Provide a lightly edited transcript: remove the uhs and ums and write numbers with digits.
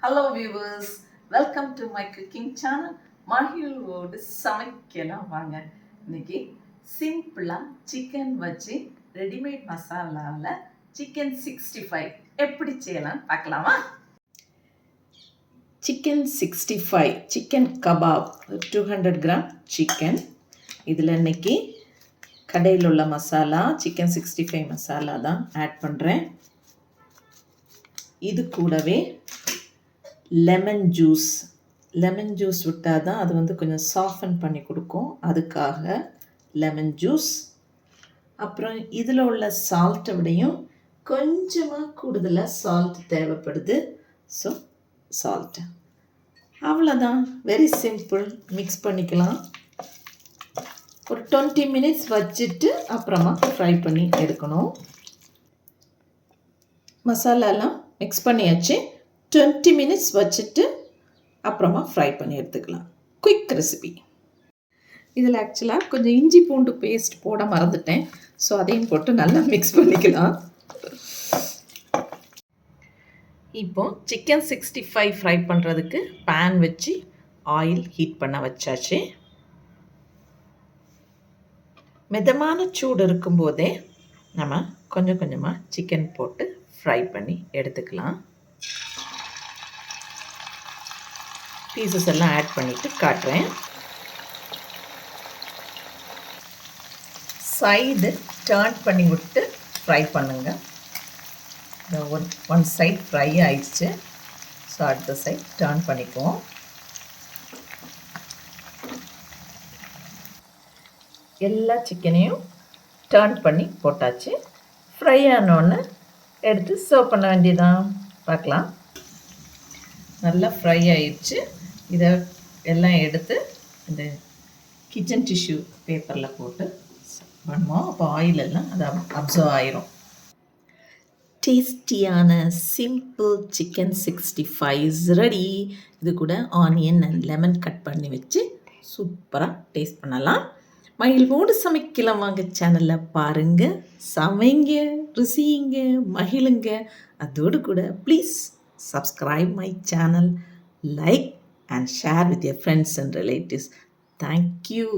Hello viewers, welcome to my cooking channel. மகிழ்வோடு சமைக்கலாம் வாங்க. இன்னைக்கு சிம்பிளாக சிக்கன் வச்சு ரெடிமேட் மசாலாவில் சிக்கன் 65 எப்படி செய்யலாம்னு பார்க்கலாமா? Chicken 65 chicken kebab 200 gram chicken. இதில் இன்னைக்கு கடையில் உள்ள மசாலா சிக்கன் 65 மசாலா தான் ஆட் பண்ணுறேன். இது கூடவே லெமன் ஜூஸ் விட்டால் தான் அது கொஞ்சம் சாஃபன் பண்ணி கொடுக்கும். அதுக்காக லெமன் ஜூஸ். அப்புறம் இதில் உள்ள சால்ட்டை விடையும் கொஞ்சமாக கூடுதலாக சால்ட் தேவைப்படுது. ஸோ சால்ட்டு அவ்வளோதான், வெரி சிம்பிள். மிக்ஸ் பண்ணிக்கலாம். ஒரு 20 மினிட்ஸ் வச்சுட்டு அப்புறமா ஃப்ரை பண்ணி எடுக்கணும். மசாலாலாம் மிக்ஸ் பண்ணியாச்சு. 20 மினிட்ஸ் வச்சுட்டு அப்புறமா ஃப்ரை பண்ணி எடுத்துக்கலாம். Quick recipe. இதில் ஆக்சுவலாக கொஞ்சம் இஞ்சி பூண்டு பேஸ்ட் போட மறந்துட்டேன். ஸோ அதையும் போட்டு நல்லா மிக்ஸ் பண்ணிக்கலாம். இப்போ சிக்கன் 65 ஃப்ரை பண்ணுறதுக்கு பேன் வச்சு ஆயில் ஹீட் பண்ண வச்சாச்சு. மிதமான சூடு இருக்கும்போதே நம்ம கொஞ்சம் கொஞ்சமாக சிக்கன் போட்டு ஃப்ரை பண்ணி எடுத்துக்கலாம். பீசஸ் எல்லாம் ஆட் பண்ணிவிட்டு காட்டுறேன். சைடு டர்ன் பண்ணி விட்டு ஃப்ரை பண்ணுங்கள். ஒன் சைட் ஃப்ரை ஆயிடுச்சு. ஸோ அடுத்த சைட் டர்ன் பண்ணிக்குவோம். எல்லா சிக்கனையும் டர்ன் பண்ணி போட்டாச்சு. ஃப்ரை ஆனோன்னு எடுத்து சர்வ் பண்ண வேண்டியதான். பார்க்கலாம். நல்லா ஃப்ரை ஆயிடுச்சு. இதை எல்லாம் எடுத்து இந்த கிச்சன் டிஷ்யூ பேப்பரில் போட்டு பண்ணுவோம். அப்போ ஆயிலெல்லாம் அது அப்சர்வ் ஆயிரும். டேஸ்டியான சிம்பிள் சிக்கன் 65 ரெடி. இது கூட ஆனியன் அண்ட் லெமன் கட் பண்ணி வச்சு சூப்பராக டேஸ்ட் பண்ணலாம். மகிழ்வோடு சமைக்கலாம் வாங்க. சேனலில் பாருங்கள், சமைங்க, ருசியுங்க, மகிழுங்க. அதோடு கூட please subscribe my channel, like and share with your friends and relatives. Thank you.